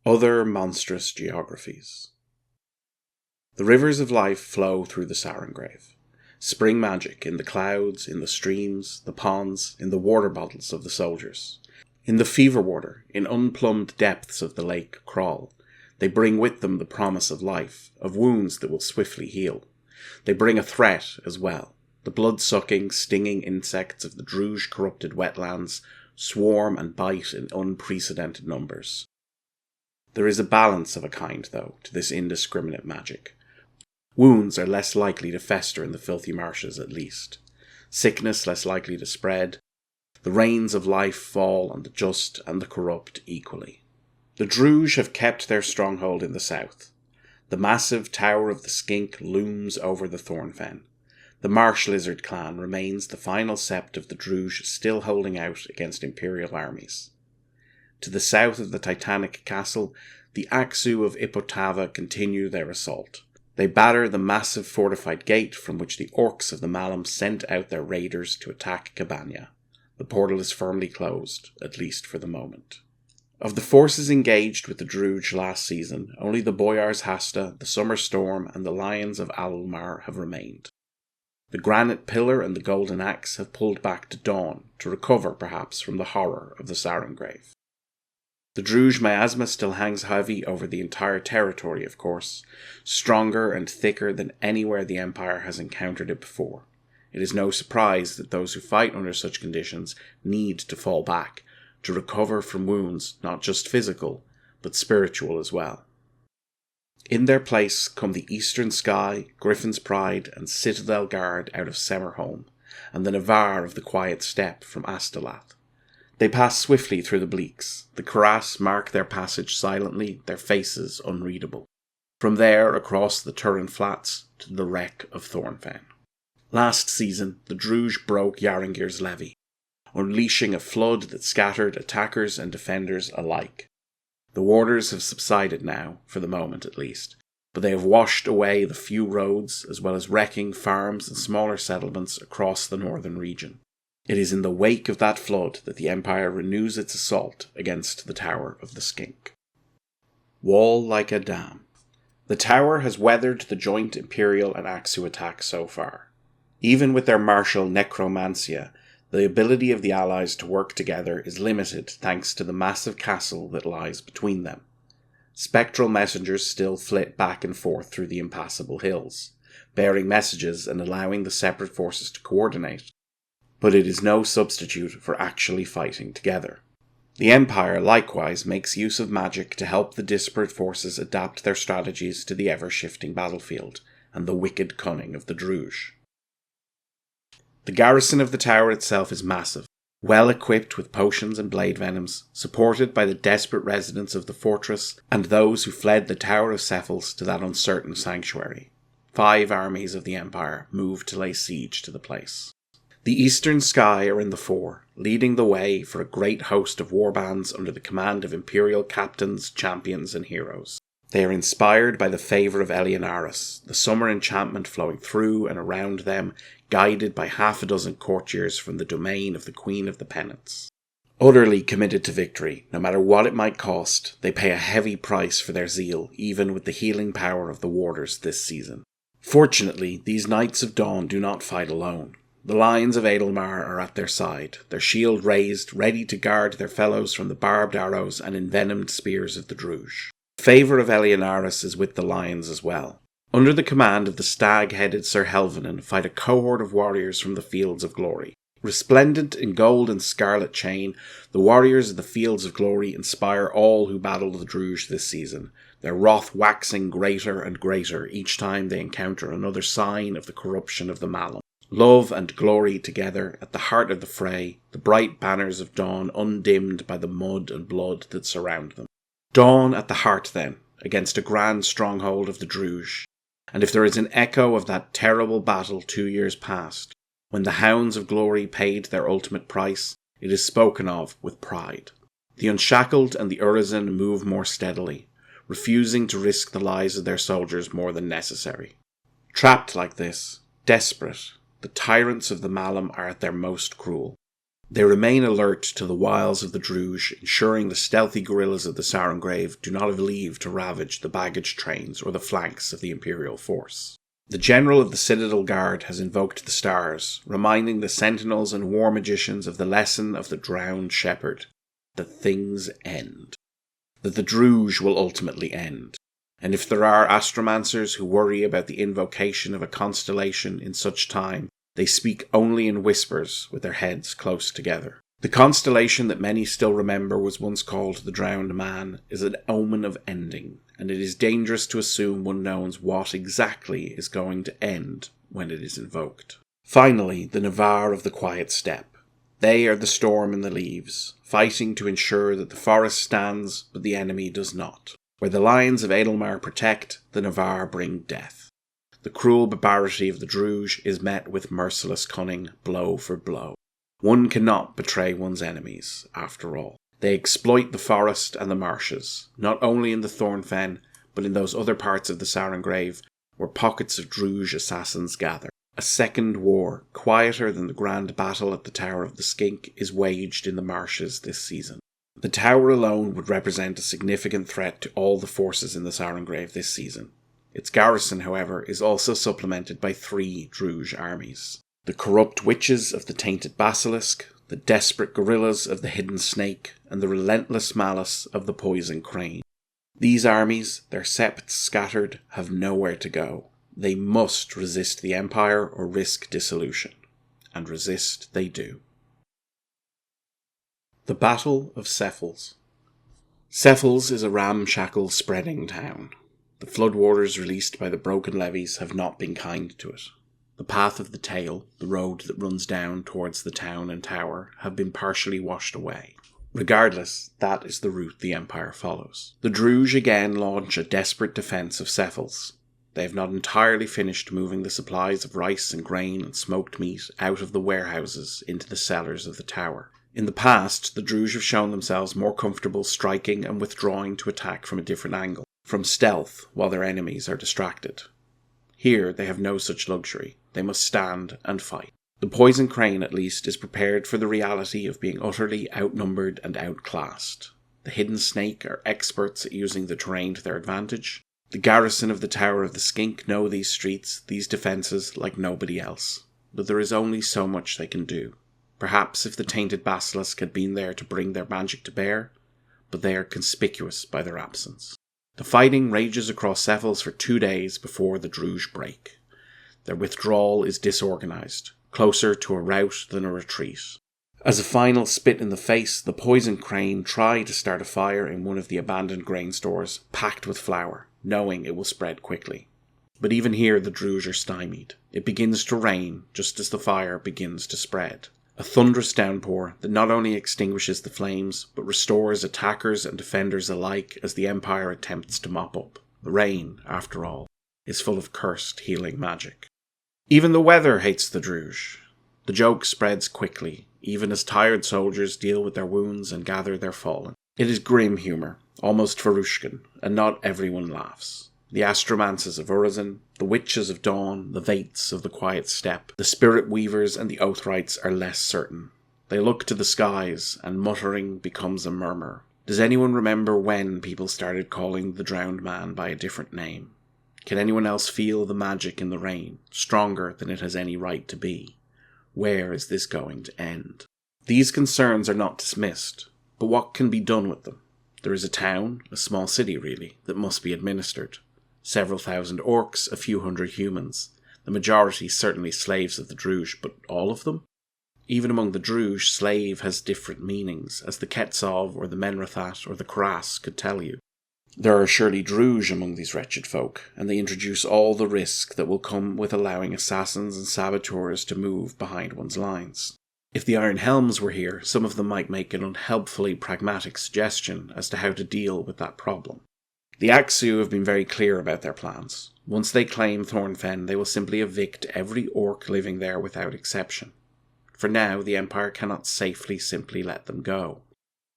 Other monstrous geographies. The rivers of life flow through the Sarengrave. Spring magic in the clouds, in the streams, the ponds, in the water bottles of the soldiers. In the fever water, in unplumbed depths of the lake crawl. They bring with them the promise of life, of wounds that will swiftly heal. They bring a threat as well. The blood-sucking, stinging insects of the Druge-corrupted wetlands swarm and bite in unprecedented numbers. There is a balance of a kind, though, to this indiscriminate magic. Wounds are less likely to fester in the filthy marshes, at least. Sickness less likely to spread. The rains of life fall on the just and the corrupt equally. The Druge have kept their stronghold in the south. The massive Tower of the Skink looms over the Thornfen. The Marsh Lizard clan remains the final sept of the Druge still holding out against Imperial armies. To the south of the Titanic castle, the Aksu of Ipotava continue their assault. They batter the massive fortified gate from which the orcs of the Malum sent out their raiders to attack Cabania. The portal is firmly closed, at least for the moment. Of the forces engaged with the Druge last season, only the Boyars Hasta, the Summer Storm, and the Lions of Alulmar have remained. The Granite Pillar and the Golden Axe have pulled back to Dawn, to recover perhaps from the horror of the Sarengrave. The Druge miasma still hangs heavy over the entire territory, of course, stronger and thicker than anywhere the Empire has encountered it before. It is no surprise that those who fight under such conditions need to fall back, to recover from wounds not just physical, but spiritual as well. In their place come the Eastern Sky, Griffin's Pride, and Citadel Guard out of Semerholm, and the Navarre of the Quiet Steppe from Astalath. They pass swiftly through the Bleaks. The Cuirass mark their passage silently, their faces unreadable. From there, across the Turin Flats, to the wreck of Thornfen. Last season, the Druge broke Yaringir's levy, unleashing a flood that scattered attackers and defenders alike. The warders have subsided now, for the moment at least, but they have washed away the few roads, as well as wrecking farms and smaller settlements across the northern region. It is in the wake of that flood that the Empire renews its assault against the Tower of the Skink. Wall like a dam. The Tower has weathered the joint Imperial and Aksu attacks so far. Even with their martial necromancia, the ability of the Allies to work together is limited thanks to the massive castle that lies between them. Spectral messengers still flit back and forth through the impassable hills, bearing messages and allowing the separate forces to coordinate. But it is no substitute for actually fighting together. The Empire likewise makes use of magic to help the disparate forces adapt their strategies to the ever-shifting battlefield and the wicked cunning of the Druge. The garrison of the tower itself is massive, well equipped with potions and blade venoms, supported by the desperate residents of the fortress and those who fled the Tower of Cephals to that uncertain sanctuary. 5 armies of the Empire move to lay siege to the place. The Eastern Sky are in the fore, leading the way for a great host of warbands under the command of Imperial captains, champions, and heroes. They are inspired by the favour of Eleonaris, the summer enchantment flowing through and around them, guided by 6 courtiers from the domain of the Queen of the Penance. Utterly committed to victory, no matter what it might cost, they pay a heavy price for their zeal, even with the healing power of the warders this season. Fortunately, these Knights of Dawn do not fight alone. The Lions of Adalmar are at their side, their shield raised, ready to guard their fellows from the barbed arrows and envenomed spears of the Druge. The favour of Eleonaris is with the Lions as well. Under the command of the stag-headed Sir Helvanen fight a cohort of warriors from the Fields of Glory. Resplendent in gold and scarlet chain, the warriors of the Fields of Glory inspire all who battle the Druge this season, their wrath waxing greater and greater each time they encounter another sign of the corruption of the Malum. Love and glory together at the heart of the fray, the bright banners of dawn undimmed by the mud and blood that surround them. Dawn at the heart, then, against a grand stronghold of the Druge. And if there is an echo of that terrible battle 2 years past, when the Hounds of Glory paid their ultimate price, it is spoken of with pride. The Unshackled and the Urizen move more steadily, refusing to risk the lives of their soldiers more than necessary. Trapped like this, desperate, the tyrants of the Malum are at their most cruel. They remain alert to the wiles of the Druge, ensuring the stealthy guerrillas of the Sarengrave do not have leave to ravage the baggage trains or the flanks of the Imperial force. The general of the Citadel Guard has invoked the stars, reminding the sentinels and war magicians of the lesson of the drowned shepherd, that things end. That the Druge will ultimately end. And if there are astromancers who worry about the invocation of a constellation in such time, they speak only in whispers with their heads close together. The constellation that many still remember was once called the Drowned Man is an omen of ending, and it is dangerous to assume one knows what exactly is going to end when it is invoked. Finally, the Navarre of the Quiet Steppe. They are the storm in the leaves, fighting to ensure that the forest stands but the enemy does not. Where the lions of Edelmar protect, the Navarre bring death. The cruel barbarity of the Druge is met with merciless cunning, blow for blow. One cannot betray one's enemies, after all. They exploit the forest and the marshes, not only in the Thornfen, but in those other parts of the Sarengrave where pockets of Druge assassins gather. A second war, quieter than the grand battle at the Tower of the Skink, is waged in the marshes this season. The tower alone would represent a significant threat to all the forces in the Sarengrave this season. Its garrison, however, is also supplemented by 3 Druge armies. The corrupt witches of the Tainted Basilisk, the desperate guerrillas of the Hidden Snake, and the relentless malice of the Poison Crane. These armies, their septs scattered, have nowhere to go. They must resist the Empire or risk dissolution. And resist they do. The Battle of Cephals. Cephals is a ramshackle spreading town. The floodwaters released by the broken levees have not been kind to it. The path of the Tail, the road that runs down towards the town and tower, have been partially washed away. Regardless, that is the route the Empire follows. The Druge again launch a desperate defence of Cephals. They have not entirely finished moving the supplies of rice and grain and smoked meat out of the warehouses into the cellars of the tower. In the past, the Druge have shown themselves more comfortable striking and withdrawing to attack from a different angle, from stealth while their enemies are distracted. Here they have no such luxury. They must stand and fight. The Poison Crane, at least, is prepared for the reality of being utterly outnumbered and outclassed. The Hidden Snake are experts at using the terrain to their advantage. The garrison of the Tower of the Skink know these streets, these defences, like nobody else. But there is only so much they can do. Perhaps if the Tainted Basilisk had been there to bring their magic to bear, but they are conspicuous by their absence. The fighting rages across Cephals for 2 days before the Druge break. Their withdrawal is disorganised, closer to a rout than a retreat. As a final spit in the face, the Poison Crane try to start a fire in one of the abandoned grain stores, packed with flour, knowing it will spread quickly. But even here the Druge are stymied. It begins to rain just as the fire begins to spread. A thunderous downpour that not only extinguishes the flames, but restores attackers and defenders alike as the Empire attempts to mop up. The rain, after all, is full of cursed healing magic. Even the weather hates the Druge. The joke spreads quickly, even as tired soldiers deal with their wounds and gather their fallen. It is grim humour, almost Farushkin, and not everyone laughs. The astromancers of Urizen, the witches of dawn, the vates of the quiet steppe, the spirit weavers and the oathrights are less certain. They look to the skies, and muttering becomes a murmur. Does anyone remember when people started calling the drowned man by a different name? Can anyone else feel the magic in the rain, stronger than it has any right to be? Where is this going to end? These concerns are not dismissed, but what can be done with them? There is a town, a small city really, that must be administered. Several thousand orcs, a few hundred humans. The majority certainly slaves of the Druge, but all of them? Even among the Druge, slave has different meanings, as the Quetzov or the Menrathat or the Kras could tell you. There are surely Druge among these wretched folk, and they introduce all the risk that will come with allowing assassins and saboteurs to move behind one's lines. If the Iron Helms were here, some of them might make an unhelpfully pragmatic suggestion as to how to deal with that problem. The Aksu have been very clear about their plans. Once they claim Thornfen, they will simply evict every orc living there without exception. For now, the Empire cannot simply let them go.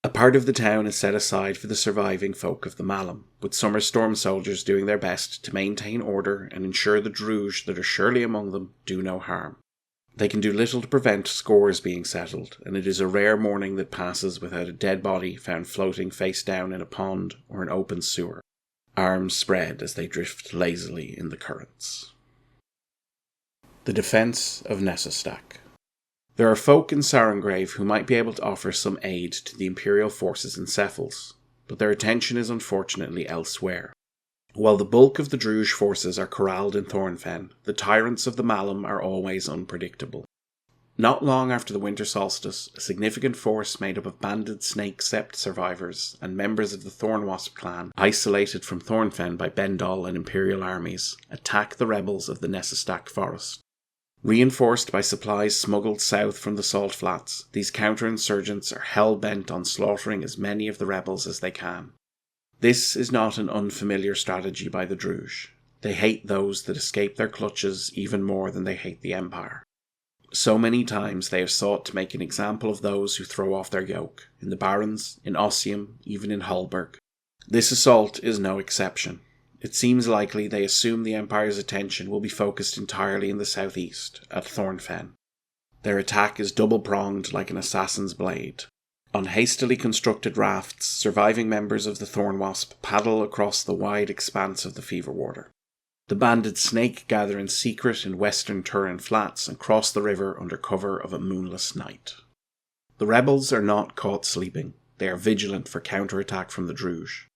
A part of the town is set aside for the surviving folk of the Malum, with Summer Storm soldiers doing their best to maintain order and ensure the Druge that are surely among them do no harm. They can do little to prevent scores being settled, and it is a rare morning that passes without a dead body found floating face down in a pond or an open sewer, arms spread as they drift lazily in the currents. The Defence of Nessastak. There are folk in Sarengrave who might be able to offer some aid to the Imperial forces in Cephals, but their attention is unfortunately elsewhere. While the bulk of the Druge forces are corralled in Thornfen, the tyrants of the Malum are always unpredictable. Not long after the winter solstice, a significant force made up of banded Snake Sept survivors and members of the Thornwasp clan, isolated from Thornfen by Bendal and Imperial armies, attack the rebels of the Nessastak forest. Reinforced by supplies smuggled south from the Salt Flats, these counterinsurgents are hell-bent on slaughtering as many of the rebels as they can. This is not an unfamiliar strategy by the Druge. They hate those that escape their clutches even more than they hate the Empire. So many times they have sought to make an example of those who throw off their yoke, in the Barrens, in Ossium, even in Hulburg. This assault is no exception. It seems likely they assume the Empire's attention will be focused entirely in the southeast, at Thornfen. Their attack is double-pronged like an assassin's blade. On hastily constructed rafts, surviving members of the Thornwasp paddle across the wide expanse of the Feverwater. The banded Snake gather in secret in western Turin Flats and cross the river under cover of a moonless night. The rebels are not caught sleeping. They are vigilant for counterattack from the Druge.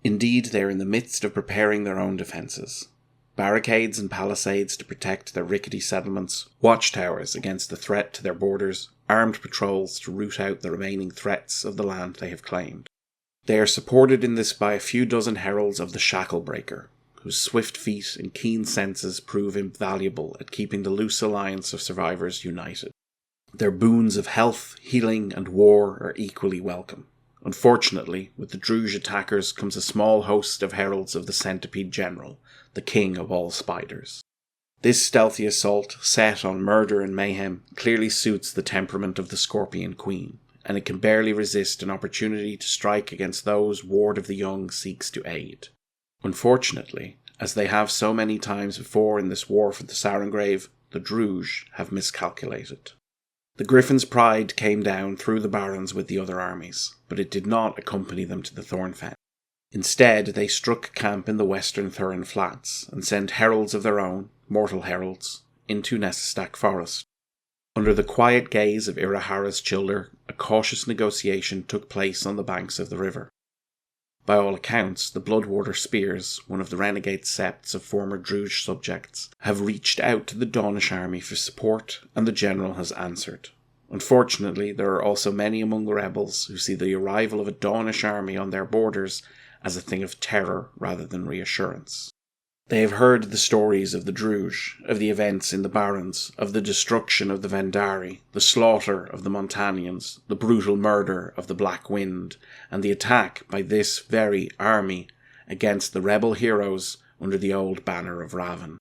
Indeed, they are in the midst of preparing their own defences. Barricades and palisades to protect their rickety settlements, watchtowers against the threat to their borders, armed patrols to root out the remaining threats of the land they have claimed. They are supported in this by a few dozen heralds of the Shacklebreaker, whose swift feet and keen senses prove invaluable at keeping the loose alliance of survivors united. Their boons of health, healing, and war are equally welcome. Unfortunately, with the Druge attackers comes a small host of heralds of the Centipede General, the king of all spiders. This stealthy assault, set on murder and mayhem, clearly suits the temperament of the Scorpion Queen, and it can barely resist an opportunity to strike against those Ward of the Young seeks to aid. Unfortunately, as they have so many times before in this war for the Sarengrave, the Druge have miscalculated. The Griffin's Pride came down through the Barrens with the other armies, but it did not accompany them to the Thornfen. Instead, they struck camp in the western Thurin Flats and sent heralds of their own, mortal heralds, into Nessastak Forest. Under the quiet gaze of Irahara's childer, a cautious negotiation took place on the banks of the river. By all accounts, the Bloodwater Spears, one of the renegade septs of former Druge subjects, have reached out to the Dawnish army for support, and the general has answered. Unfortunately, there are also many among the rebels who see the arrival of a Dawnish army on their borders as a thing of terror rather than reassurance. They have heard the stories of the Druge, of the events in the Barrens, of the destruction of the Vendari, the slaughter of the Montanians, the brutal murder of the Black Wind, and the attack by this very army against the rebel heroes under the old banner of Raven.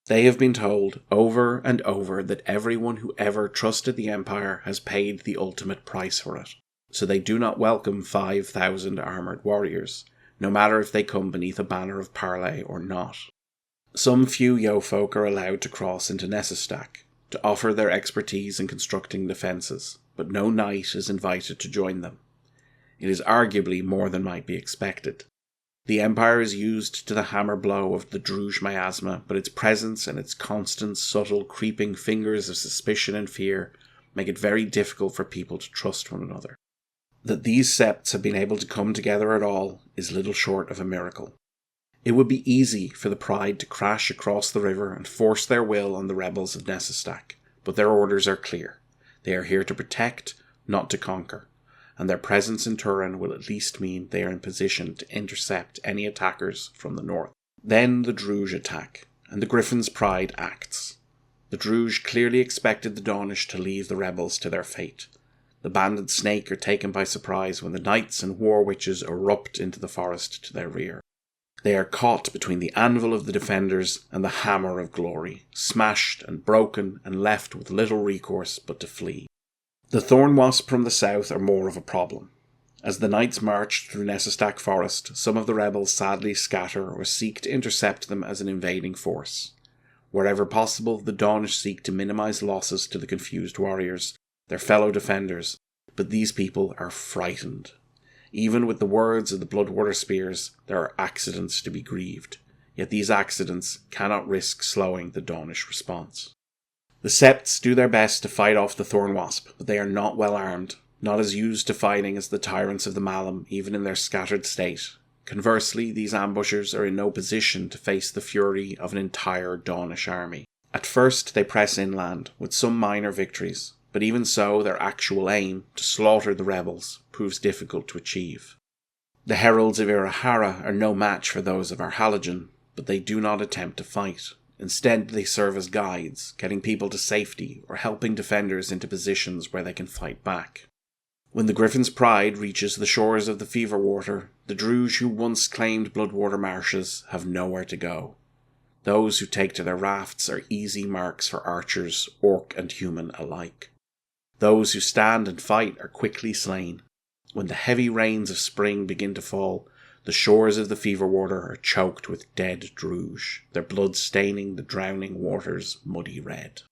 They have been told over and over that everyone who ever trusted the Empire has paid the ultimate price for it, so they do not welcome 5,000 armoured warriors, no matter if they come beneath a banner of parley or not. Some few Yo-folk are allowed to cross into Nessastak, to offer their expertise in constructing defences, but no knight is invited to join them. It is arguably more than might be expected. The Empire is used to the hammer blow of the Druge miasma, but its presence and its constant, subtle, creeping fingers of suspicion and fear make it very difficult for people to trust one another. That these septs have been able to come together at all is little short of a miracle. It would be easy for the Pride to crash across the river and force their will on the rebels of Nessastak, but their orders are clear. They are here to protect, not to conquer, and their presence in Turin will at least mean they are in position to intercept any attackers from the north. Then the Druge attack, and the Griffin's Pride acts. The Druge clearly expected the Dawnish to leave the rebels to their fate. The banded Snake are taken by surprise when the knights and war witches erupt into the forest to their rear. They are caught between the anvil of the defenders and the hammer of glory, smashed and broken and left with little recourse but to flee. The Thornwasp from the south are more of a problem. As the knights march through Nessastak Forest, some of the rebels sadly scatter or seek to intercept them as an invading force. Wherever possible, the Dawnish seek to minimize losses to the confused warriors, their fellow defenders, but these people are frightened. Even with the words of the Bloodwater spears, there are accidents to be grieved, yet these accidents cannot risk slowing the Dawnish response. The Septs do their best to fight off the Thornwasp, but they are not well armed, not as used to fighting as the tyrants of the Malum, even in their scattered state. Conversely, these ambushers are in no position to face the fury of an entire Dawnish army. At first they press inland, with some minor victories, but even so their actual aim, to slaughter the rebels, proves difficult to achieve. The heralds of Irahara are no match for those of Arhalagen, but they do not attempt to fight. Instead, they serve as guides, getting people to safety or helping defenders into positions where they can fight back. When the Griffin's Pride reaches the shores of the Feverwater, the Druge who once claimed Bloodwater marshes have nowhere to go. Those who take to their rafts are easy marks for archers, orc and human alike. Those who stand and fight are quickly slain. When the heavy rains of spring begin to fall, the shores of the Feverwater are choked with dead Druge, their blood staining the drowning waters muddy red.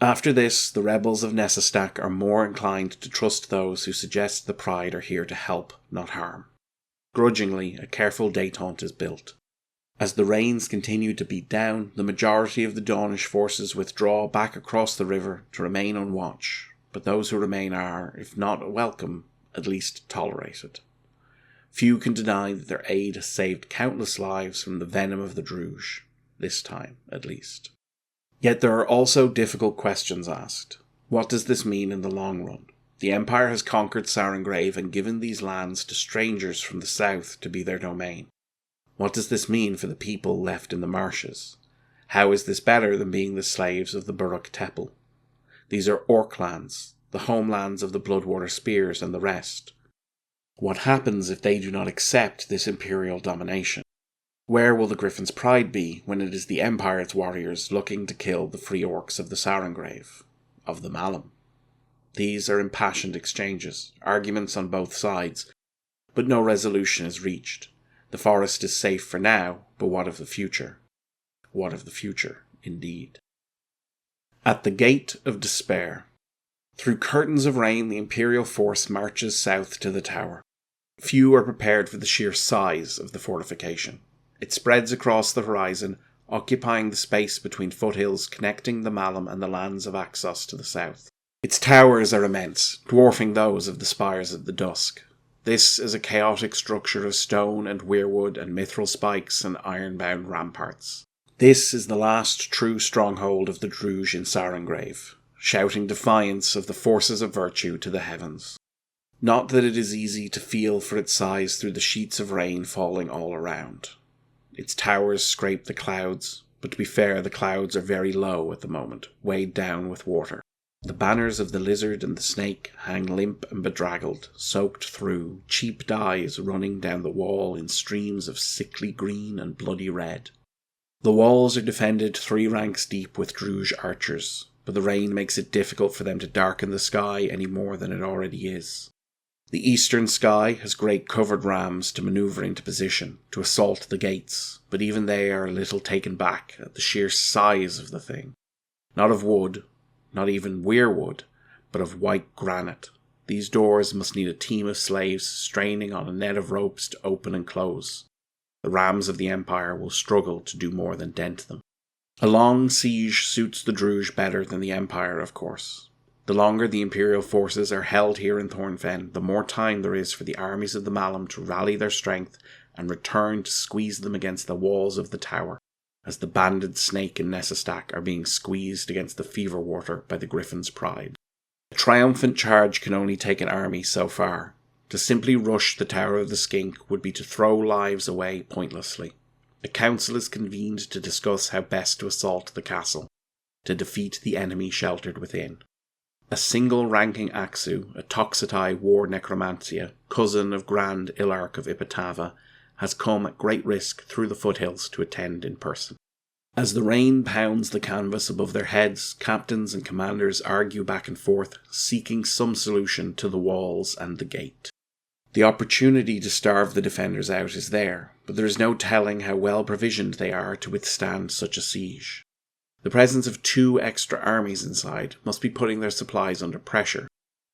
After this, the rebels of Nessastak are more inclined to trust those who suggest the Pride are here to help, not harm. Grudgingly, a careful détente is built. As the rains continue to beat down, the majority of the Dawnish forces withdraw back across the river to remain on watch, but those who remain are, if not welcome, at least tolerated. Few can deny that their aid has saved countless lives from the venom of the Druge, this time at least. Yet there are also difficult questions asked. What does this mean in the long run? The Empire has conquered Sarengrave and given these lands to strangers from the south to be their domain. What does this mean for the people left in the marshes? How is this better than being the slaves of the Buruk Tepel? These are Orc lands, the homelands of the Bloodwater spears and the rest. What happens if they do not accept this imperial domination? Where will the Griffin's Pride be when it is the Empire's warriors looking to kill the free orcs of the Sarengrave, of the Malum? These are impassioned exchanges, arguments on both sides, but no resolution is reached. The forest is safe for now, but what of the future? What of the future, indeed? At the Gate of Despair. Through curtains of rain, the Imperial force marches south to the tower. Few are prepared for the sheer size of the fortification. It spreads across the horizon, occupying the space between foothills connecting the Malum and the lands of Axos to the south. Its towers are immense, dwarfing those of the spires of the Dusk. This is a chaotic structure of stone and weirwood and mithril spikes and iron-bound ramparts. This is the last true stronghold of the Druge in Sarengrave, shouting defiance of the forces of virtue to the heavens. Not that it is easy to feel for its size through the sheets of rain falling all around. Its towers scrape the clouds, but to be fair, the clouds are very low at the moment, weighed down with water. The banners of the lizard and the snake hang limp and bedraggled, soaked through, cheap dyes running down the wall in streams of sickly green and bloody red. The walls are defended 3 ranks deep with Druge archers, but the rain makes it difficult for them to darken the sky any more than it already is. The eastern sky has great covered rams to manoeuvre into position, to assault the gates, but even they are a little taken back at the sheer size of the thing. Not of wood, not even weirwood, but of white granite. These doors must need a team of slaves straining on a net of ropes to open and close. The rams of the Empire will struggle to do more than dent them. A long siege suits the Druge better than the Empire, of course. The longer the Imperial forces are held here in Thornfen, the more time there is for the armies of the Malum to rally their strength and return to squeeze them against the walls of the tower, as the banded snake and Nessastak are being squeezed against the Feverwater by the Griffin's Pride. A triumphant charge can only take an army so far. To simply rush the Tower of the Skink would be to throw lives away pointlessly. A council is convened to discuss how best to assault the castle, to defeat the enemy sheltered within. A single-ranking Aksu, a Toxotai war necromantia, cousin of Grand Ilarch of Ipitava, has come at great risk through the foothills to attend in person. As the rain pounds the canvas above their heads, captains and commanders argue back and forth, seeking some solution to the walls and the gate. The opportunity to starve the defenders out is there, but there is no telling how well provisioned they are to withstand such a siege. The presence of 2 extra armies inside must be putting their supplies under pressure,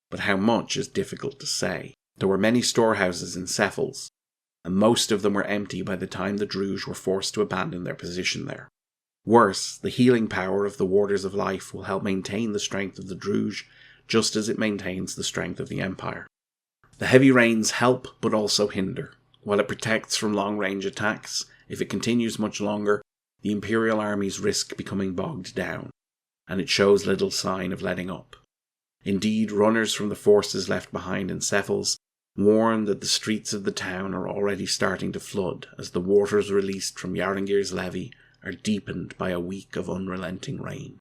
but how much is difficult to say. There were many storehouses in Cephals, and most of them were empty by the time the Druge were forced to abandon their position there. Worse, the healing power of the Warders of Life will help maintain the strength of the Druge, just as it maintains the strength of the Empire. The heavy rains help but also hinder. While it protects from long-range attacks, if it continues much longer, the Imperial armies risk becoming bogged down, and it shows little sign of letting up. Indeed, runners from the forces left behind in Cephals warn that the streets of the town are already starting to flood as the waters released from Yarengir's levy are deepened by a week of unrelenting rain.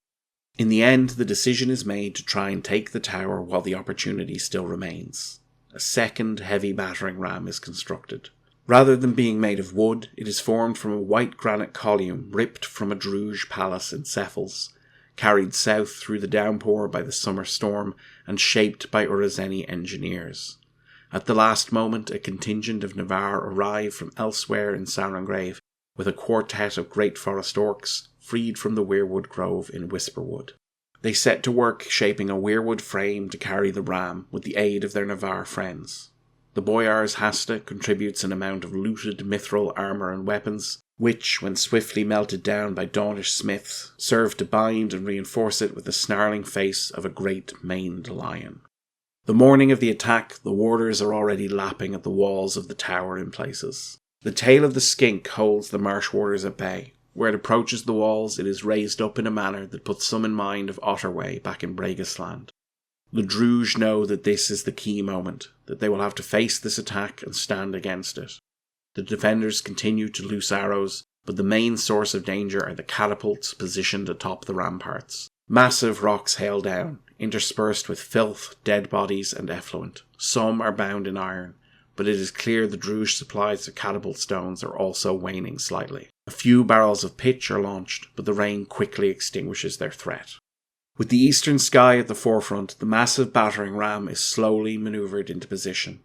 In the end, the decision is made to try and take the tower while the opportunity still remains. A second heavy battering ram is constructed. Rather than being made of wood, it is formed from a white granite column ripped from a Druge palace in Cephals, carried south through the downpour by the summer storm and shaped by Urazeni engineers. At the last moment, a contingent of Navarre arrive from elsewhere in Sarangrave with a quartet of great forest orcs freed from the weirwood grove in Whisperwood. They set to work shaping a weirwood frame to carry the ram with the aid of their Navarre friends. The Boyar's Hasta contributes an amount of looted mithril armour and weapons, which, when swiftly melted down by Daunish smiths, serve to bind and reinforce it with the snarling face of a great maned lion. The morning of the attack, the warders are already lapping at the walls of the tower in places. The tail of the skink holds the marsh warders at bay. Where it approaches the walls, it is raised up in a manner that puts some in mind of Otterway back in Bregisland. The Druge know that this is the key moment, that they will have to face this attack and stand against it. The defenders continue to loose arrows, but the main source of danger are the catapults positioned atop the ramparts. Massive rocks hail down, interspersed with filth, dead bodies and effluent. Some are bound in iron, but it is clear the Druge supplies of catapult stones are also waning slightly. A few barrels of pitch are launched, but the rain quickly extinguishes their threat. With the eastern sky at the forefront, the massive battering ram is slowly manoeuvred into position.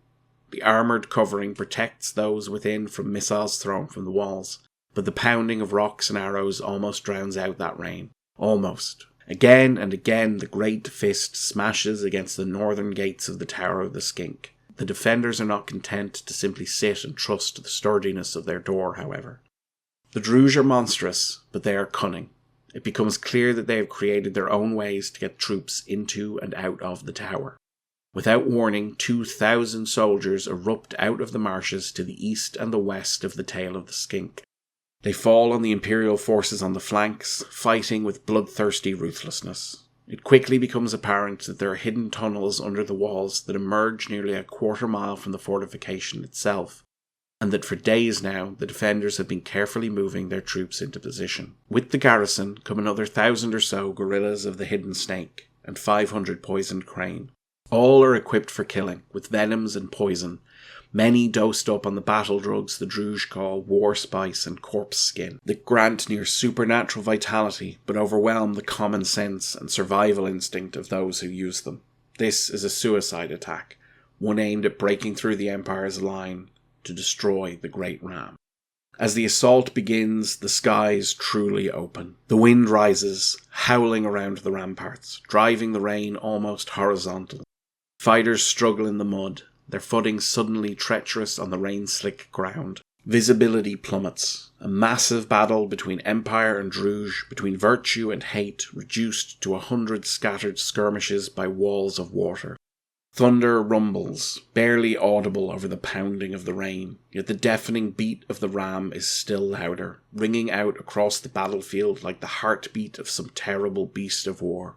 The armoured covering protects those within from missiles thrown from the walls, but the pounding of rocks and arrows almost drowns out that rain. Almost. Again and again the great fist smashes against the northern gates of the Tower of the Skink. The defenders are not content to simply sit and trust the sturdiness of their door, however. The Druge are monstrous, but they are cunning. It becomes clear that they have created their own ways to get troops into and out of the tower. Without warning, 2,000 soldiers erupt out of the marshes to the east and the west of the tail of the Skink. They fall on the Imperial forces on the flanks, fighting with bloodthirsty ruthlessness. It quickly becomes apparent that there are hidden tunnels under the walls that emerge nearly a quarter mile from the fortification itself, and that for days now the defenders have been carefully moving their troops into position. With the garrison come another 1,000 or so guerrillas of the Hidden Snake, and 500 poisoned crane. All are equipped for killing, with venoms and poison, many dosed up on the battle drugs the Druge call war spice and corpse skin, that grant near supernatural vitality but overwhelm the common sense and survival instinct of those who use them. This is a suicide attack, one aimed at breaking through the Empire's line to destroy the Great Ram. As the assault begins, the skies truly open. The wind rises, howling around the ramparts, driving the rain almost horizontal. Fighters struggle in the mud, their footing suddenly treacherous on the rain-slick ground. Visibility plummets. A massive battle between Empire and Druge, between virtue and hate, reduced to 100 scattered skirmishes by walls of water. Thunder rumbles, barely audible over the pounding of the rain, yet the deafening beat of the ram is still louder, ringing out across the battlefield like the heartbeat of some terrible beast of war.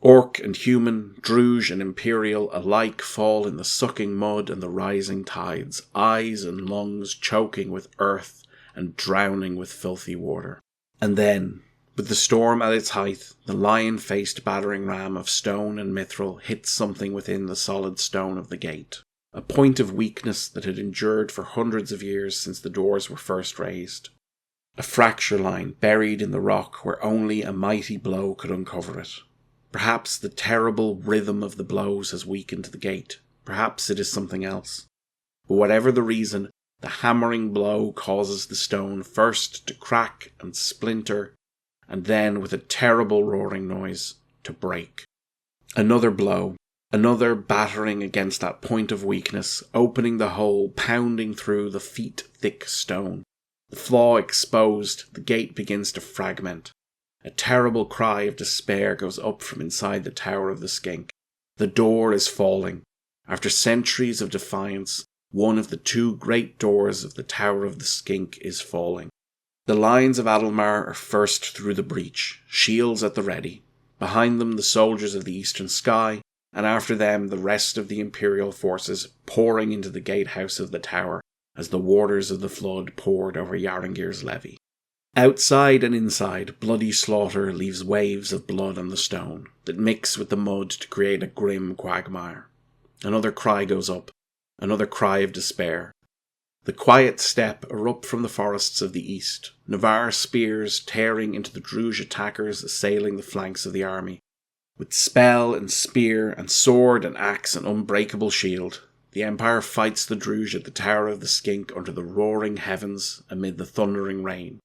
Orc and human, Druge and Imperial alike fall in the sucking mud and the rising tides, eyes and lungs choking with earth and drowning with filthy water. And then, with the storm at its height, the lion-faced battering ram of stone and mithril hits something within the solid stone of the gate, a point of weakness that had endured for hundreds of years since the doors were first raised. A fracture line buried in the rock where only a mighty blow could uncover it. Perhaps the terrible rhythm of the blows has weakened the gate. Perhaps it is something else. But whatever the reason, the hammering blow causes the stone first to crack and splinter, and then, with a terrible roaring noise, to break. Another blow, another battering against that point of weakness, opening the hole, pounding through the feet-thick stone. The flaw exposed, the gate begins to fragment. A terrible cry of despair goes up from inside the Tower of the Skink. The door is falling. After centuries of defiance, one of the two great doors of the Tower of the Skink is falling. The lines of Adelmar are first through the breach, shields at the ready. Behind them the soldiers of the Eastern Sky, and after them the rest of the Imperial forces pouring into the gatehouse of the tower as the waters of the flood poured over Yarengir's levy. Outside and inside, bloody slaughter leaves waves of blood on the stone that mix with the mud to create a grim quagmire. Another cry goes up, another cry of despair. The quiet steppe erupt from the forests of the east, Navarre spears tearing into the Druge attackers assailing the flanks of the army. With spell and spear and sword and axe and unbreakable shield, the Empire fights the Druge at the Tower of the Skink under the roaring heavens amid the thundering rain.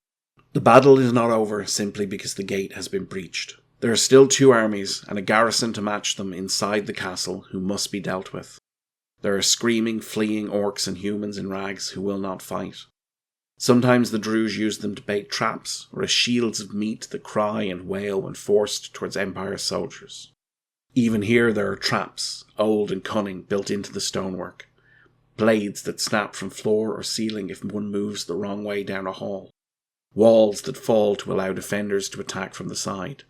The battle is not over simply because the gate has been breached. There are still two armies and a garrison to match them inside the castle who must be dealt with. There are screaming, fleeing orcs and humans in rags who will not fight. Sometimes the Druge use them to bait traps or as shields of meat that cry and wail when forced towards Empire soldiers. Even here there are traps, old and cunning, built into the stonework. Blades that snap from floor or ceiling if one moves the wrong way down a hall. Walls that fall to allow defenders to attack from the side.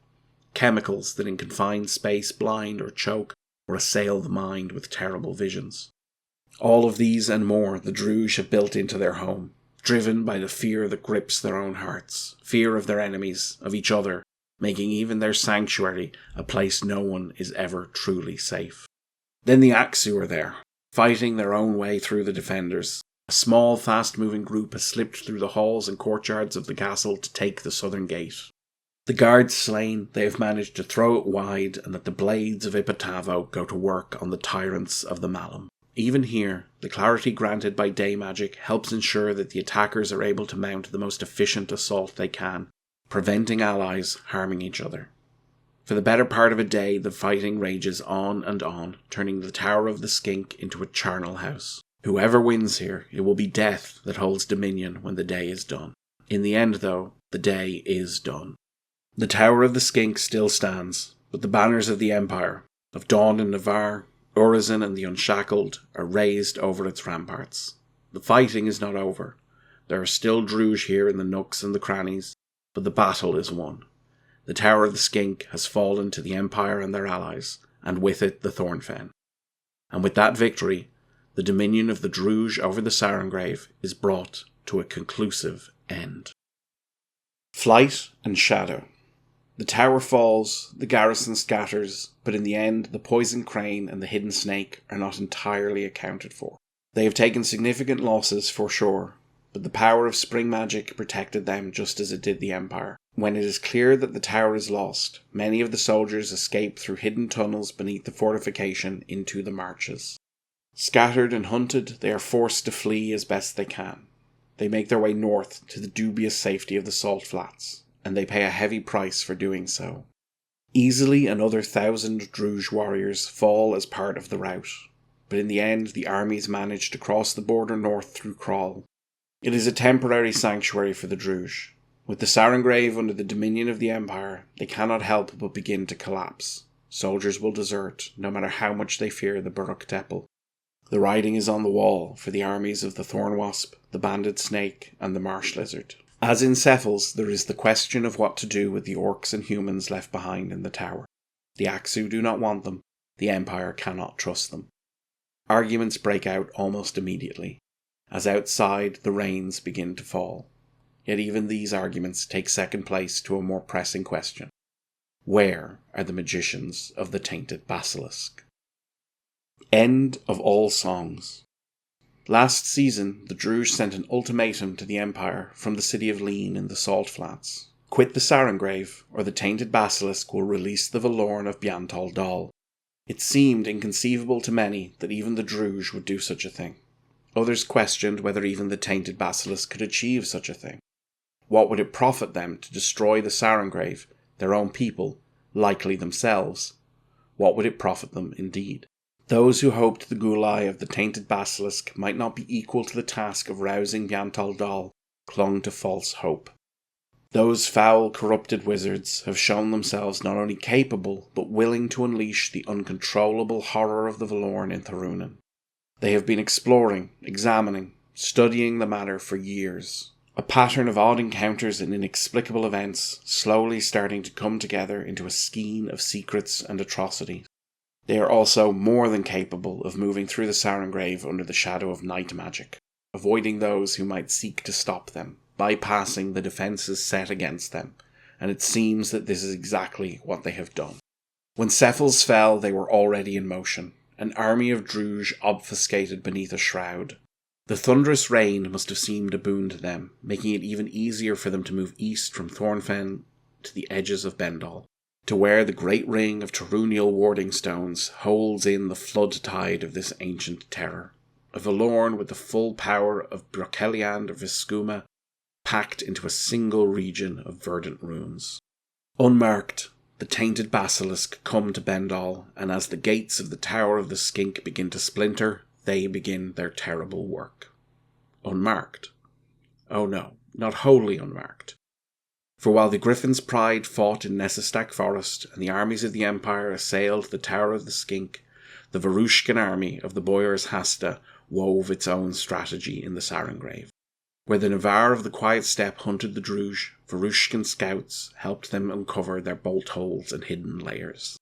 Chemicals that in confined space blind or choke or assail the mind with terrible visions. All of these and more the Druge have built into their home, driven by the fear that grips their own hearts, fear of their enemies, of each other, making even their sanctuary a place no one is ever truly safe. Then the Aksu are there, fighting their own way through the defenders. A small, fast-moving group has slipped through the halls and courtyards of the castle to take the southern gate. The guards slain, they have managed to throw it wide and let the blades of Ipatavo go to work on the tyrants of the Malum. Even here, the clarity granted by day magic helps ensure that the attackers are able to mount the most efficient assault they can, preventing allies harming each other. For the better part of a day, the fighting rages on and on, turning the Tower of the Skink into a charnel house. Whoever wins here, it will be death that holds dominion when the day is done. In the end, though, the day is done. The Tower of the Skink still stands, but the banners of the Empire, of Dawn and Navarre, Urizen and the Unshackled, are raised over its ramparts. The fighting is not over. There are still Druge here in the nooks and the crannies, but the battle is won. The Tower of the Skink has fallen to the Empire and their allies, and with it the Thornfen. And with that victory, the dominion of the Druge over the Sarengrave is brought to a conclusive end. Flight and Shadow. The tower falls, the garrison scatters, but in the end the poison crane and the hidden snake are not entirely accounted for. They have taken significant losses for sure, but the power of spring magic protected them just as it did the Empire. When it is clear that the tower is lost, many of the soldiers escape through hidden tunnels beneath the fortification into the marches. Scattered and hunted, they are forced to flee as best they can. They make their way north to the dubious safety of the Salt Flats, and they pay a heavy price for doing so. Easily another 1,000 Druge warriors fall as part of the rout, but in the end the armies manage to cross the border north through Kral. It is a temporary sanctuary for the Druge. With the Sarengrave under the dominion of the Empire, they cannot help but begin to collapse. Soldiers will desert, no matter how much they fear the Buruk Teppel. The writing is on the wall for the armies of the Thornwasp, the Banded Snake, and the Marsh Lizard. As in Cephals, there is the question of what to do with the orcs and humans left behind in the tower. The Aksu do not want them. The Empire cannot trust them. Arguments break out almost immediately, as outside the rains begin to fall. Yet even these arguments take second place to a more pressing question. Where are the magicians of the Tainted Basilisk? End of all songs. Last season, the Druge sent an ultimatum to the Empire from the city of Lean in the Salt Flats. Quit the Sarengrave, or the Tainted Basilisk will release the Valorn of Biantol Dal. It seemed inconceivable to many that even the Druge would do such a thing. Others questioned whether even the tainted basilisk could achieve such a thing. What would it profit them to destroy the Sarengrave, their own people, likely themselves? What would it profit them indeed? Those who hoped the Gulai of the tainted basilisk might not be equal to the task of rousing Biantal Dal clung to false hope. Those foul, corrupted wizards have shown themselves not only capable, but willing to unleash the uncontrollable horror of the Valorn in Thorunin. They have been exploring, examining, studying the matter for years. A pattern of odd encounters and inexplicable events slowly starting to come together into a skein of secrets and atrocities. They are also more than capable of moving through the Sarengrave under the shadow of night magic, avoiding those who might seek to stop them, bypassing the defences set against them, and it seems that this is exactly what they have done. When Cephals fell, they were already in motion, an army of Druj obfuscated beneath a shroud. The thunderous rain must have seemed a boon to them, making it even easier for them to move east from Thornfen to the edges of Bendal, to where the great ring of Torunial warding stones holds in the flood tide of this ancient terror. A Valorn with the full power of Broceliand or Viscuma, packed into a single region of verdant ruins. Unmarked, the tainted basilisk come to Bendal, and as the gates of the Tower of the Skink begin to splinter, they begin their terrible work. Unmarked. Oh no, not wholly unmarked. For while the Griffin's Pride fought in Nessistak Forest, and the armies of the Empire assailed the Tower of the Skink, the Varushkan army of the Boyars Hasta wove its own strategy in the Sarengrave. Where the Navarre of the Quiet Steppe hunted the Druj, Varushkan scouts helped them uncover their bolt holes and hidden layers.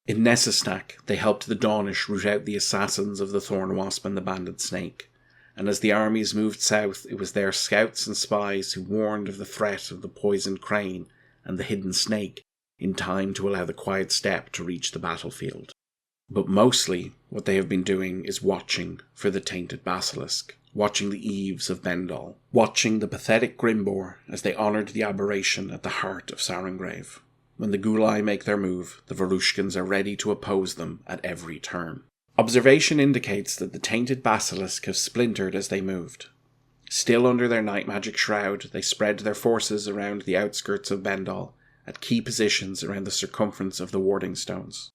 In Nessistak, they helped the Daunish root out the assassins of the Thornwasp and the Banded Snake, and as the armies moved south, it was their scouts and spies who warned of the threat of the poisoned crane and the hidden snake in time to allow the Quiet Steppe to reach the battlefield. But mostly, what they have been doing is watching for the tainted basilisk, watching the eaves of Bendal, watching the pathetic Grimbor as they honoured the aberration at the heart of Sarengrave. When the Gulai make their move, the Varushkans are ready to oppose them at every turn. Observation indicates that the tainted basilisk have splintered as they moved. Still under their night magic shroud, they spread their forces around the outskirts of Bendal, at key positions around the circumference of the warding stones.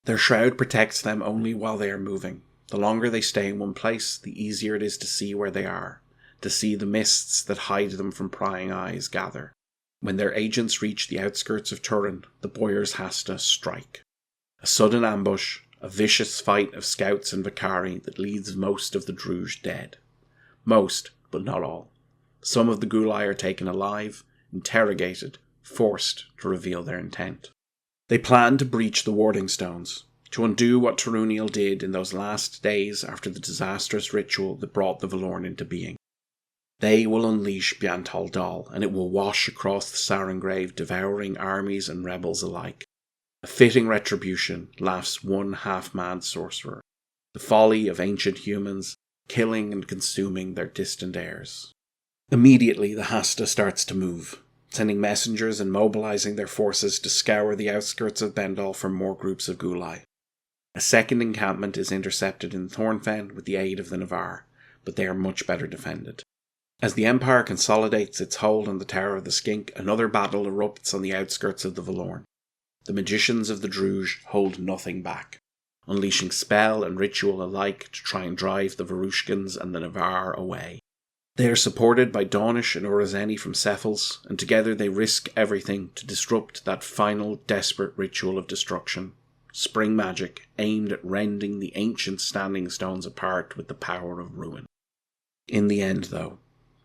Their shroud protects them only while they are moving. The longer they stay in one place, the easier it is to see where they are, to see the mists that hide them from prying eyes gather. When their agents reach the outskirts of Turin, the Boyars Hasta strike. A sudden ambush, a vicious fight of scouts and Vicari that leaves most of the Druj dead. Most, but not all. Some of the Gulai are taken alive, interrogated, forced to reveal their intent. They plan to breach the warding stones, to undo what Torunial did in those last days after the disastrous ritual that brought the Valorn into being. They will unleash Biantal Dal, and it will wash across the Sarengrave, devouring armies and rebels alike. A fitting retribution, laughs one half-mad sorcerer. The folly of ancient humans, killing and consuming their distant heirs. Immediately the Hasta starts to move, sending messengers and mobilizing their forces to scour the outskirts of Bendal for more groups of Gulai. A second encampment is intercepted in Thornfen with the aid of the Navarre, but they are much better defended. As the Empire consolidates its hold on the Tower of the Skink, another battle erupts on the outskirts of the Valorn. The magicians of the Druj hold nothing back, unleashing spell and ritual alike to try and drive the Varushkans and the Navarre away. They are supported by Daunish and Urazeni from Cephals, and together they risk everything to disrupt that final desperate ritual of destruction. Spring magic aimed at rending the ancient standing stones apart with the power of ruin. In the end, though,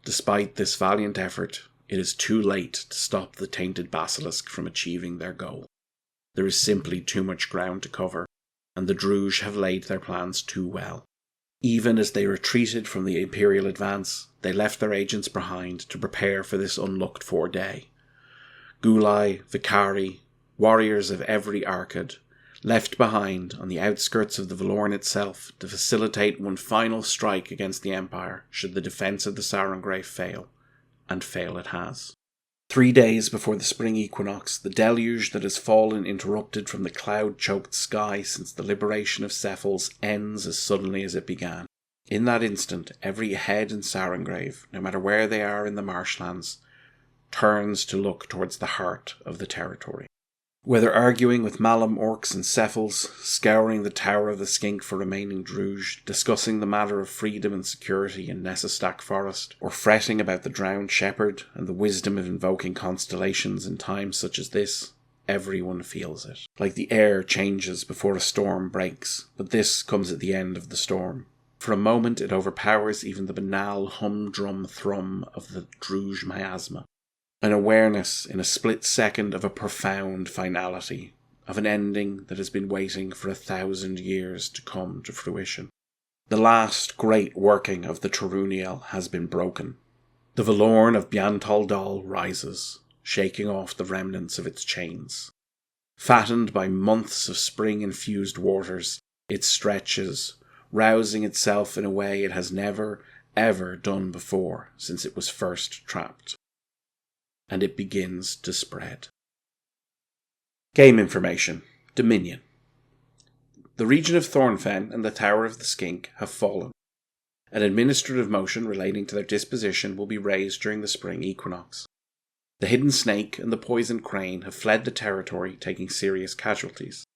despite this valiant effort, it is too late to stop the tainted basilisk from achieving their goal. There is simply too much ground to cover, and the Druj have laid their plans too well. Even as they retreated from the Imperial advance, they left their agents behind to prepare for this unlooked-for day. Gulai, Vicari, warriors of every Arcad, left behind on the outskirts of the Valorn itself to facilitate one final strike against the Empire should the defence of the Sarengrave fail, and fail it has. 3 days before the spring equinox, the deluge that has fallen interrupted from the cloud-choked sky since the liberation of Cephals ends as suddenly as it began. In that instant, every head in Sarengrave, no matter where they are in the marshlands, turns to look towards the heart of the territory. Whether arguing with Malum orcs and cephals, scouring the Tower of the Skink for remaining Druj, discussing the matter of freedom and security in Nessestack Forest, or fretting about the drowned shepherd and the wisdom of invoking constellations in times such as this, everyone feels it. Like the air changes before a storm breaks, but this comes at the end of the storm. For a moment it overpowers even the banal humdrum thrum of the Druj miasma. An awareness in a split second of a profound finality, of an ending that has been waiting for 1,000 years to come to fruition. The last great working of the Toruniel has been broken. The Valorn of Biantol Dal rises, shaking off the remnants of its chains. Fattened by months of spring-infused waters, it stretches, rousing itself in a way it has never, ever done before since it was first trapped. And it begins to spread. Game information. Dominion. The region of Thornfen and the Tower of the Skink have fallen. An administrative motion relating to their disposition will be raised during the spring equinox. The hidden snake and the poisoned crane have fled the territory, taking serious casualties.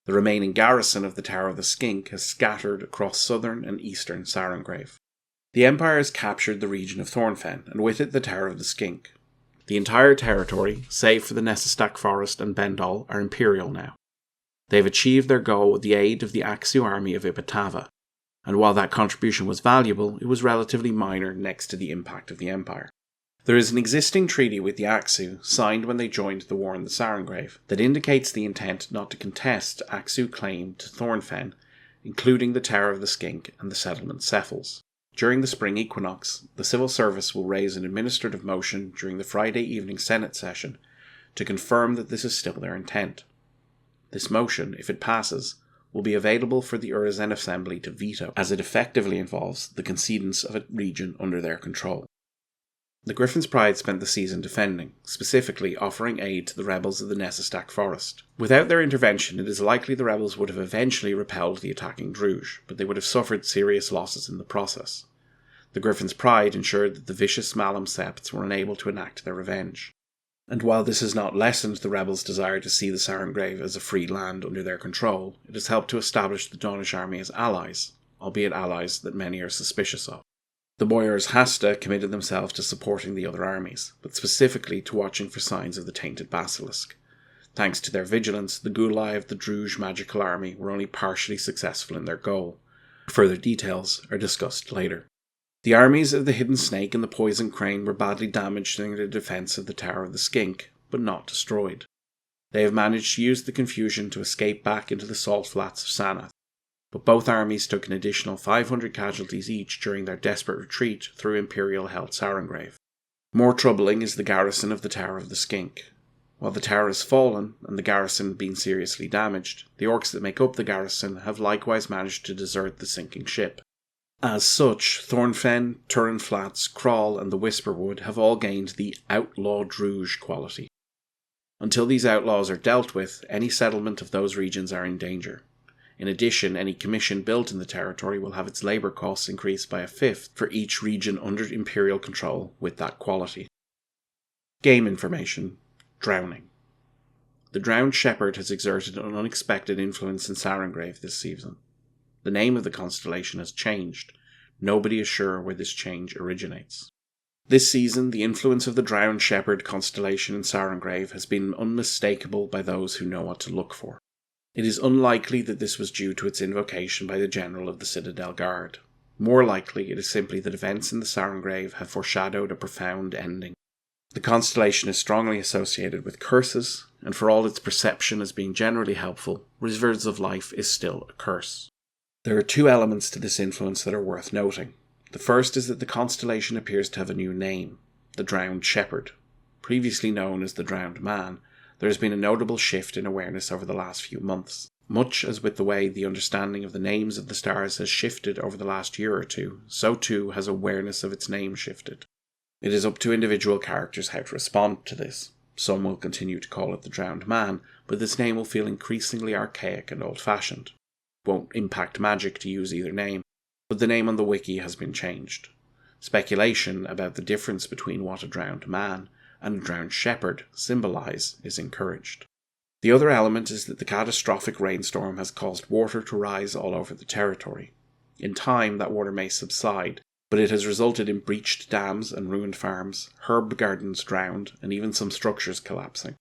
The remaining garrison of the Tower of the Skink has scattered across southern and eastern Sarengrave. The Empire has captured the region of Thornfen, and with it the Tower of the Skink. The entire territory, save for the Nessestack Forest and Bendal, are Imperial now. They have achieved their goal with the aid of the Aksu army of Ipatava, and while that contribution was valuable, it was relatively minor next to the impact of the Empire. There is an existing treaty with the Aksu, signed when they joined the war in the Sarengrave, that indicates the intent not to contest Aksu claim to Thornfen, including the Tower of the Skink and the settlement Cephals. During the spring equinox, the civil service will raise an administrative motion during the Friday evening Senate session to confirm that this is still their intent. This motion, if it passes, will be available for the Urizen Assembly to veto, as it effectively involves the concedence of a region under their control. The Griffin's Pride spent the season defending, specifically offering aid to the rebels of the Nessestack Forest. Without their intervention, it is likely the rebels would have eventually repelled the attacking Druj, but they would have suffered serious losses in the process. The Griffin's Pride ensured that the vicious Malum Septs were unable to enact their revenge. And while this has not lessened the rebels' desire to see the Sarengrave as a free land under their control, it has helped to establish the Donish army as allies, albeit allies that many are suspicious of. The Boyars Hasta committed themselves to supporting the other armies, but specifically to watching for signs of the tainted basilisk. Thanks to their vigilance, the Gulai of the Druj magical army were only partially successful in their goal. Further details are discussed later. The armies of the Hidden Snake and the Poison Crane were badly damaged during the defence of the Tower of the Skink, but not destroyed. They have managed to use the confusion to escape back into the salt flats of Sanath, but both armies took an additional 500 casualties each during their desperate retreat through Imperial-held Sarengrave. More troubling is the garrison of the Tower of the Skink. While the tower has fallen, and the garrison been seriously damaged, the orcs that make up the garrison have likewise managed to desert the sinking ship. As such, Thornfen, Turin Flats, Crawl and the Whisperwood have all gained the Outlaw Druj quality. Until these outlaws are dealt with, any settlement of those regions are in danger. In addition, any commission built in the territory will have its labour costs increased by 1/5 for each region under Imperial control with that quality. Game information. Drowning. The drowned shepherd has exerted an unexpected influence in Sarengrave this season. The name of the constellation has changed. Nobody is sure where this change originates. This season, the influence of the drowned shepherd constellation in Sarengrave has been unmistakable by those who know what to look for. It is unlikely that this was due to its invocation by the general of the Citadel Guard. More likely, it is simply that events in the Sarengrave have foreshadowed a profound ending. The constellation is strongly associated with curses, and for all its perception as being generally helpful, Rivers of Life is still a curse. There are two elements to this influence that are worth noting. The first is that the constellation appears to have a new name, the Drowned Shepherd. Previously known as the Drowned Man, there has been a notable shift in awareness over the last few months. Much as with the way the understanding of the names of the stars has shifted over the last year or two, so too has awareness of its name shifted. It is up to individual characters how to respond to this. Some will continue to call it the Drowned Man, but this name will feel increasingly archaic and old-fashioned. It won't impact magic to use either name. but the name on the wiki has been changed. Speculation about the difference between what a drowned man and a drowned shepherd symbolize is encouraged. The other element is that the catastrophic rainstorm has caused water to rise all over the territory. In time, that water may subside, but it has resulted in breached dams and ruined farms, herb gardens drowned, and even some structures collapsing.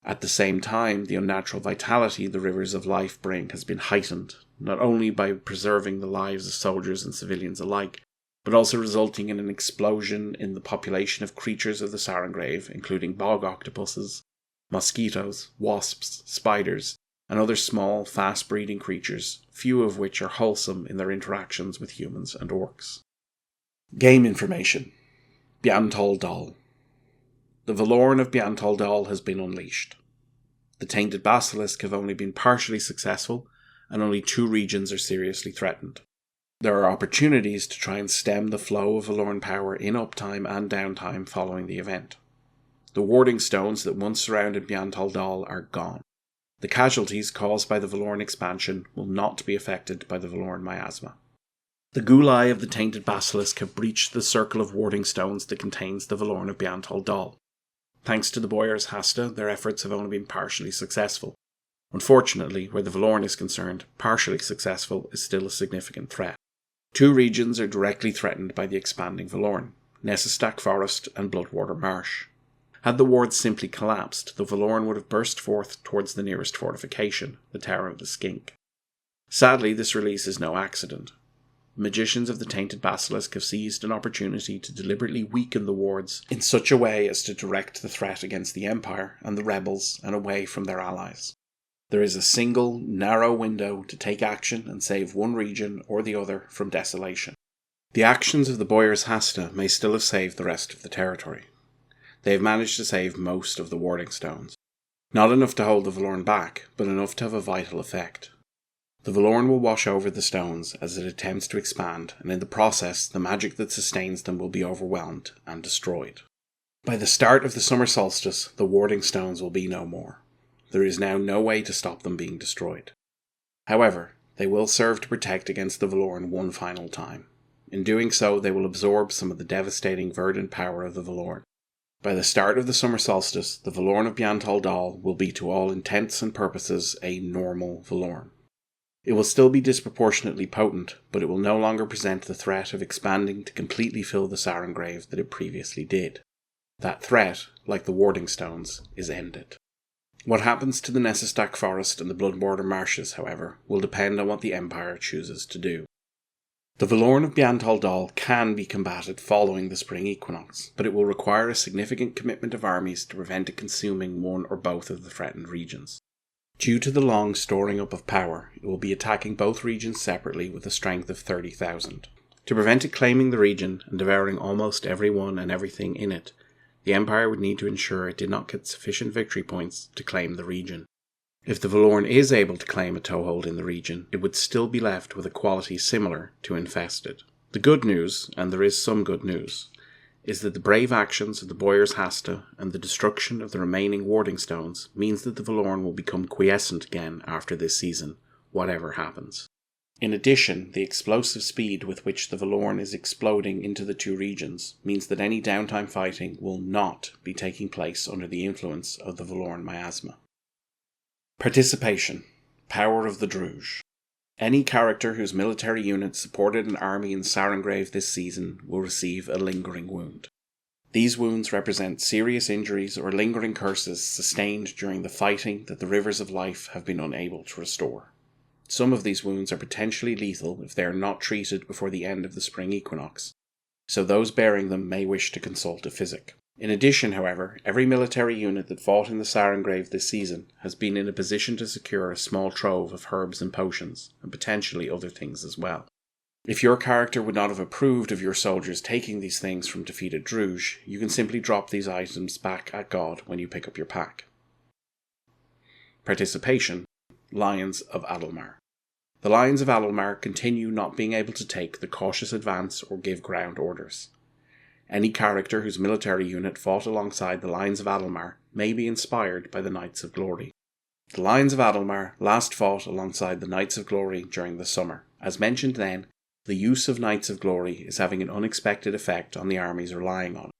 At the same time, the unnatural vitality the rivers of life bring has been heightened, not only by preserving the lives of soldiers and civilians alike, but also resulting in an explosion in the population of creatures of the Sarengrave, including bog octopuses, mosquitoes, wasps, spiders, and other small, fast-breeding creatures, few of which are wholesome in their interactions with humans and orcs. Game information. Biantol Dal. The Valorn of Biantol Dal has been unleashed. The Tainted Basilisk have only been partially successful, and only 2 regions are seriously threatened. There are opportunities to try and stem the flow of Valorn power in uptime and downtime following the event. The warding stones that once surrounded Biantol Dal are gone. The casualties caused by the Valorn expansion will not be affected by the Valorn miasma. The Ghulai of the Tainted Basilisk have breached the circle of warding stones that contains the Valorn of Biantol Dal. Thanks to the Boyars Hasta, their efforts have only been partially successful. Unfortunately, where the Valorn is concerned, partially successful is still a significant threat. 2 regions are directly threatened by the expanding Valorn, Nessestack Forest and Bloodwater Marsh. Had the wards simply collapsed, the Valorn would have burst forth towards the nearest fortification, the Tower of the Skink. Sadly, this release is no accident. Magicians of the Tainted Basilisk have seized an opportunity to deliberately weaken the wards in such a way as to direct the threat against the Empire and the rebels and away from their allies. There is a single, narrow window to take action and save one region or the other from desolation. The actions of the Boyars Hasta may still have saved the rest of the territory. They have managed to save most of the warding stones. Not enough to hold the Valorn back, but enough to have a vital effect. The Valorn will wash over the stones as it attempts to expand, and in the process, the magic that sustains them will be overwhelmed and destroyed. By the start of the summer solstice, the warding stones will be no more. There is now no way to stop them being destroyed. However, they will serve to protect against the Valorn one final time. In doing so, they will absorb some of the devastating verdant power of the Valorn. By the start of the summer solstice, the Valorn of Biantol Dal will be to all intents and purposes a normal Valorn. It will still be disproportionately potent, but it will no longer present the threat of expanding to completely fill the Sarengrave that it previously did. That threat, like the warding stones, is ended. What happens to the Nessestack Forest and the Bloodwater Marshes, however, will depend on what the Empire chooses to do. The Valorn of Biantol Dal can be combated following the spring equinox, but it will require a significant commitment of armies to prevent it consuming one or both of the threatened regions. Due to the long storing up of power, it will be attacking both regions separately with a strength of 30,000. To prevent it claiming the region and devouring almost everyone and everything in it, the Empire would need to ensure it did not get sufficient victory points to claim the region. If the Valorn is able to claim a toehold in the region, it would still be left with a quality similar to infested. The good news, and there is some good news, is that the brave actions of the Boyars Hasta and the destruction of the remaining warding stones means that the Valorn will become quiescent again after this season, whatever happens. In addition, the explosive speed with which the Valorn is exploding into the 2 regions means that any downtime fighting will not be taking place under the influence of the Valorn miasma. Participation. Power of the Druj. Any character whose military unit supported an army in Sarengrave this season will receive a lingering wound. These wounds represent serious injuries or lingering curses sustained during the fighting that the Rivers of Life have been unable to restore. Some of these wounds are potentially lethal if they are not treated before the end of the spring equinox, so those bearing them may wish to consult a physic. In addition, however, every military unit that fought in the Sarengrave this season has been in a position to secure a small trove of herbs and potions, and potentially other things as well. If your character would not have approved of your soldiers taking these things from defeated Druj, you can simply drop these items back at God when you pick up your pack. Participation. Lions of Adalmar. The Lions of Adalmar continue not being able to take the cautious advance or give ground orders. Any character whose military unit fought alongside the Lions of Adalmar may be inspired by the Knights of Glory. The Lions of Adalmar last fought alongside the Knights of Glory during the summer. As mentioned then, The use of Knights of Glory is having an unexpected effect on the armies relying on it.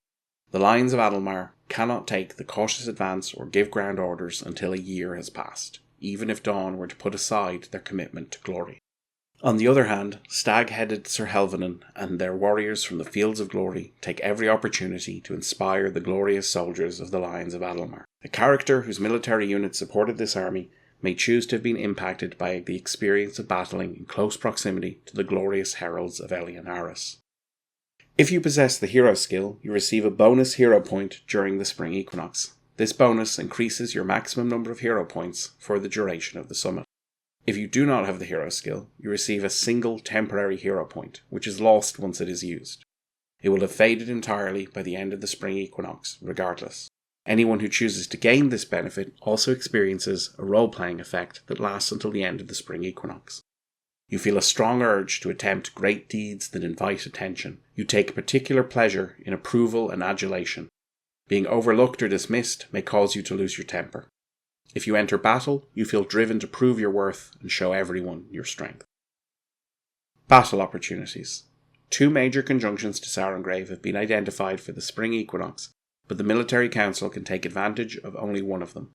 The Lions of Adalmar cannot take the cautious advance or give ground orders until a year has passed, even if Dawn were to put aside their commitment to glory. On the other hand, stag-headed Sir Helvanen and their warriors from the Fields of Glory take every opportunity to inspire the glorious soldiers of the Lions of Adalmar. A character whose military unit supported this army may choose to have been impacted by the experience of battling in close proximity to the glorious heralds of Elian Aris. If you possess the hero skill, you receive a bonus hero point during the spring equinox. This bonus increases your maximum number of hero points for the duration of the summit. If you do not have the hero skill, you receive a single temporary hero point, which is lost once it is used. It will have faded entirely by the end of the spring equinox, regardless. Anyone who chooses to gain this benefit also experiences a role-playing effect that lasts until the end of the spring equinox. You feel a strong urge to attempt great deeds that invite attention. You take particular pleasure in approval and adulation. Being overlooked or dismissed may cause you to lose your temper. If you enter battle, you feel driven to prove your worth and show everyone your strength. Battle opportunities. 2 major conjunctions to Sarengrave have been identified for the spring equinox, but the Military Council can take advantage of only one of them.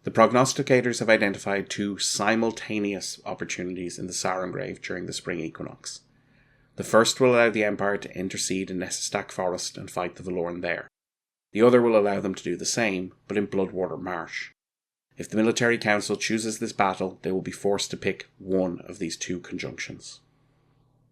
The prognosticators have identified 2 simultaneous opportunities in the Sarengrave during the spring equinox. The first will allow the Empire to intercede in Nessistak Forest and fight the Valoran there. The other will allow them to do the same, but in Bloodwater Marsh. If the Military Council chooses this battle, they will be forced to pick one of these 2 conjunctions.